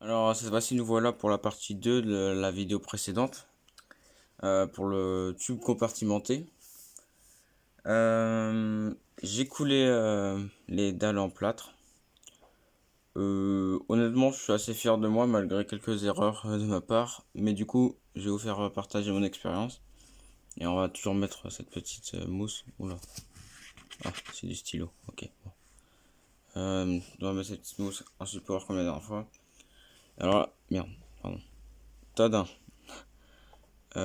Alors cette fois-ci nous voilà pour la partie 2 de la vidéo précédente, pour le tube compartimenté. J'ai coulé les dalles en plâtre. Honnêtement je suis assez fier de moi malgré quelques erreurs de ma part, mais du coup je vais vous faire partager mon expérience. Et on va toujours mettre cette petite mousse. Oula, ah c'est du stylo, ok. Bon. On va mettre cette petite mousse en support comme la dernière fois. Alors là, merde, pardon. Tadam. Il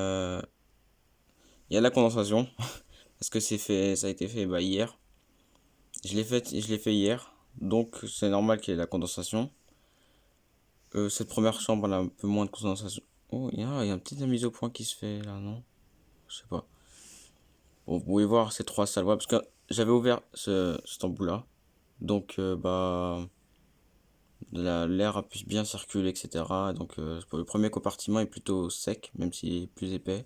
y a de la condensation. Parce que ça a été fait hier. Je l'ai fait hier. Donc c'est normal qu'il y ait de la condensation. Cette première chambre elle a un peu moins de condensation. Oh, il y a un petit mise au point qui se fait là, non? Je sais pas. Bon, vous pouvez voir ces trois salles. Parce que j'avais ouvert cet embout là. Donc l'air a pu bien circuler, etc. Donc le premier compartiment est plutôt sec, même s'il est plus épais.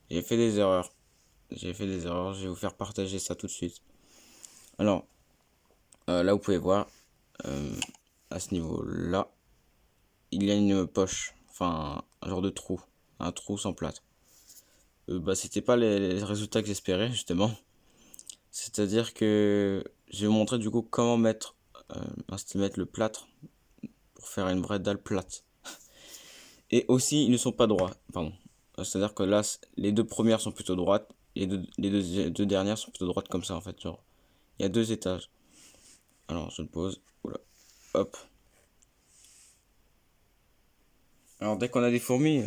J'ai fait des erreurs. Je vais vous faire partager ça tout de suite. Alors, là vous pouvez voir, euh, à ce niveau-là, il y a une poche, enfin un genre de trou, un trou sans plâtre. Bah c'était pas les résultats que j'espérais justement. C'est-à-dire que je vais vous montrer du coup comment mettre le plâtre pour faire une vraie dalle plate. Et aussi ils ne sont pas droits, pardon. C'est-à-dire que là les deux premières sont plutôt droites et deux dernières sont plutôt droites comme ça en fait. Genre il y a deux étages. Alors je le pose. Oula. Hop. Alors dès qu'on a des fourmis,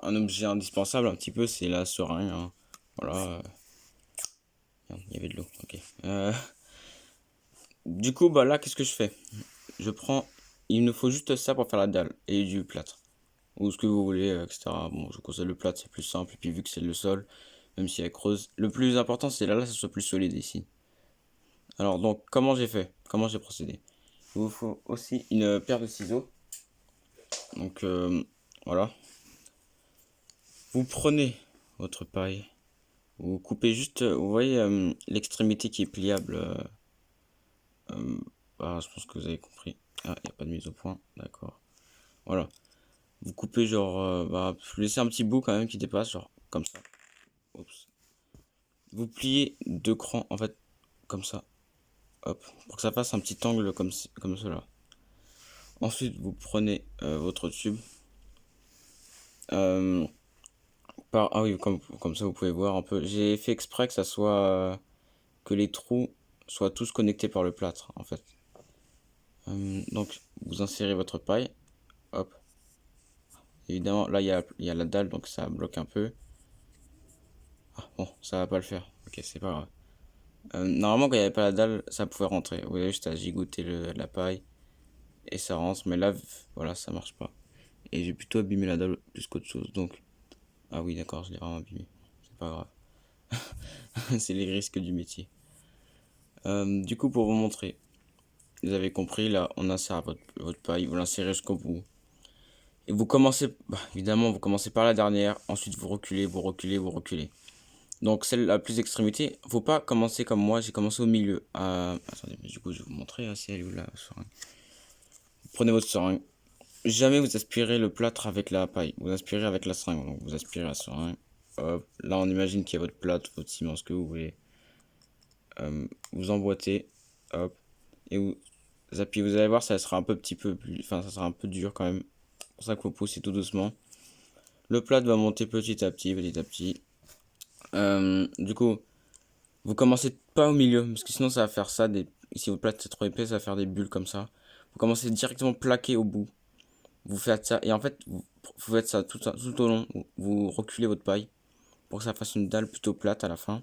un objet indispensable un petit peu, c'est la seringue, hein. Voilà. Il y avait de l'eau. Ok. Du coup, bah là, qu'est-ce que je fais? Je prends. Il nous faut juste ça pour faire la dalle et du plâtre. Ou ce que vous voulez, etc. Bon, je conseille le plâtre, c'est plus simple. Et puis vu que c'est le sol, même si elle creuse. Le plus important, c'est là, ça soit plus solide ici. Alors donc, comment j'ai fait? Comment j'ai procédé? Il vous faut aussi une paire de ciseaux. Donc voilà. Vous prenez votre paille. Vous coupez juste, vous voyez l'extrémité qui est pliable. Ah, je pense que vous avez compris. Ah, il n'y a pas de mise au point. D'accord. Voilà. Vous coupez genre, bah, vous laissez un petit bout quand même qui dépasse, genre comme ça. Oups. Vous pliez deux crans, en fait, comme ça. Hop. Pour que ça fasse un petit angle comme cela. Ensuite, vous prenez votre tube. Euh, ah oui, comme ça, vous pouvez voir un peu. J'ai fait exprès que ça soit, que les trous soient tous connectés par le plâtre, en fait. Donc, vous insérez votre paille. Hop. Évidemment, là, il y a la dalle, donc ça bloque un peu. Ah, bon, ça va pas le faire. Ok, c'est pas grave. Normalement, quand il n'y avait pas la dalle, ça pouvait rentrer. Vous voyez, juste à gigoter la paille et ça rentre. Mais là, voilà, ça marche pas. Et j'ai plutôt abîmé la dalle plus qu'autre chose. Donc, ah oui, d'accord, je l'ai vraiment abîmé. C'est pas grave. C'est les risques du métier. Du coup, pour vous montrer, vous avez compris, là, on insère votre paille, vous l'insérez jusqu'au bout. Et vous commencez, bah, évidemment, vous commencez par la dernière, ensuite vous reculez, vous reculez, vous reculez. Donc celle la plus extrémité, faut pas commencer comme moi, j'ai commencé au milieu. Attendez, mais du coup je vais vous montrer, hein, c'est elle où la seringue. Prenez votre seringue. Jamais vous aspirez le plâtre avec la paille, vous aspirez avec la seringue. Donc vous aspirez la seringue. Hop. Là on imagine qu'il y a votre plâtre, votre ciment, ce que vous voulez. Vous emboîtez, hop, et vous appuyez. Vous allez voir, ça sera un peu petit peu plus, enfin ça sera un peu dur quand même. C'est pour ça qu'il faut pousser tout doucement. Le plâtre va monter petit à petit, petit à petit. Du coup, vous commencez pas au milieu, parce que sinon ça va faire ça. Si votre plâtre c'est trop épais, ça va faire des bulles comme ça. Vous commencez directement plaqué au bout. Vous faites ça, et en fait, vous faites ça tout au long. Vous reculez votre paille pour que ça fasse une dalle plutôt plate à la fin.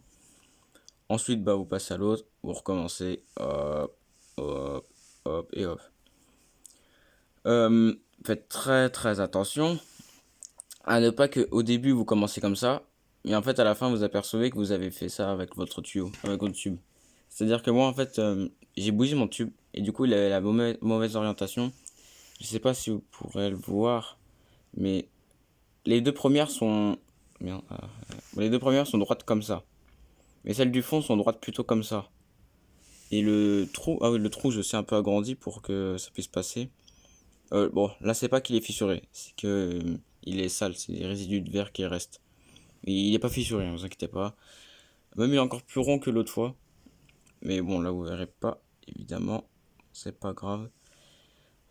Ensuite, bah, vous passez à l'autre, vous recommencez. Hop, hop, hop, et hop. Faites très très attention à ne pas que au début vous commencez comme ça, et en fait à la fin vous apercevez que vous avez fait ça avec votre tuyau, avec votre tube. C'est-à-dire que moi en fait j'ai bougé mon tube et du coup il avait la mauvaise orientation. Je sais pas si vous pourrez le voir, mais les deux premières sont bien, les deux premières sont droites comme ça, mais celles du fond sont droites plutôt comme ça. Et le trou, ah oui le trou je sais un peu agrandi pour que ça puisse passer. Bon, là c'est pas qu'il est fissuré, c'est que il est sale, c'est des résidus de verre qui restent. Mais il est pas fissuré, hein, vous inquiétez pas. Même il est encore plus rond que l'autre fois. Mais bon, là vous verrez pas, évidemment. C'est pas grave.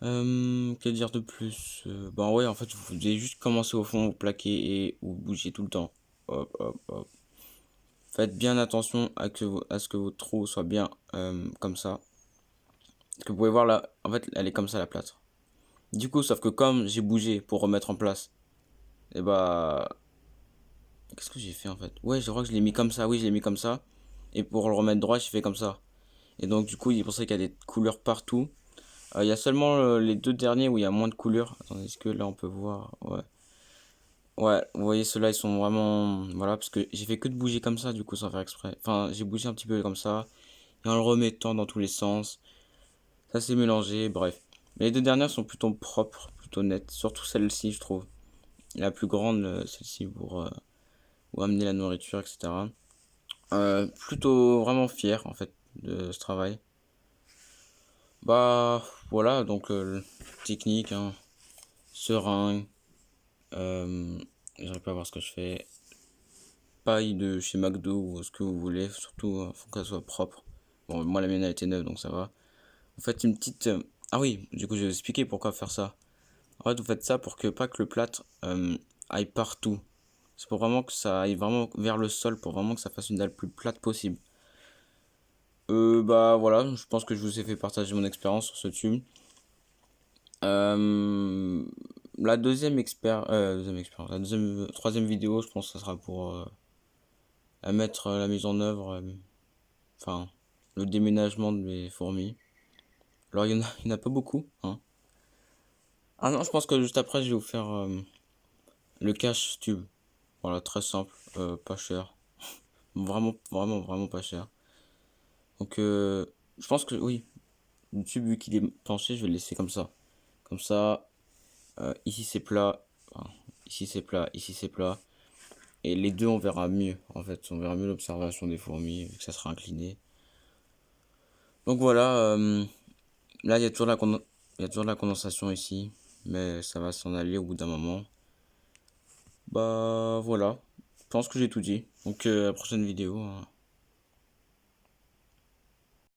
Que dire de plus? Bah ouais, en fait, vous devez juste commencer au fond, vous plaquer et vous bougez tout le temps. Hop, hop, hop. Faites bien attention à ce que votre trou soit bien comme ça. Parce que vous pouvez voir là, en fait, elle est comme ça la plâtre. Du coup, sauf que comme j'ai bougé pour remettre en place, et bah... Qu'est-ce que j'ai fait en fait? Ouais, je crois que je l'ai mis comme ça, oui, je l'ai mis comme ça. Et pour le remettre droit, j'ai fait comme ça. Et donc, du coup, il est pour ça qu'il y a des couleurs partout. Il y a seulement les deux derniers où il y a moins de couleurs. Attendez, est-ce que là on peut voir? Ouais. Ouais, vous voyez, ceux-là ils sont vraiment. Voilà, parce que j'ai fait que de bouger comme ça, du coup, sans faire exprès. Enfin, j'ai bougé un petit peu comme ça. Et en le remettant dans tous les sens. Ça s'est mélangé, bref. Mais les deux dernières sont plutôt propres, plutôt nettes. Surtout celle-ci, je trouve. La plus grande, celle-ci, pour amener la nourriture, etc. Plutôt vraiment fier, en fait, de ce travail. Bah, voilà, donc, technique, hein. Seringue. Euh, J'arrive pas à voir ce que je fais. Paille de chez McDo ou ce que vous voulez. Surtout, faut qu'elle soit propre. Bon, moi la mienne a été neuve donc ça va. Vous faites une petite. Ah oui, du coup je vais vous expliquer pourquoi faire ça. En fait, vous faites ça pour que pas que le plâtre aille partout. C'est pour vraiment que ça aille vraiment vers le sol, pour vraiment que ça fasse une dalle plus plate possible. Bah voilà, je pense que je vous ai fait partager mon expérience sur ce tube. Euh, la deuxième expérience, troisième vidéo, je pense que ça sera pour à mettre la mise en œuvre, enfin, le déménagement de mes fourmis. Alors, il y en a pas beaucoup, hein. Ah non, je pense que juste après, je vais vous faire le cache tube. Voilà, très simple, pas cher. Vraiment, vraiment, vraiment pas cher. Donc, je pense que oui, le tube, vu qu'il est penché, je vais le laisser comme ça. Comme ça, ici c'est plat, enfin, ici c'est plat, ici c'est plat. Et les deux, on verra mieux, en fait. On verra mieux l'observation des fourmis, vu que ça sera incliné. Donc voilà, là, il y a toujours de la condensation ici, mais ça va s'en aller au bout d'un moment. Bah voilà, je pense que j'ai tout dit. Donc à la prochaine vidéo, hein.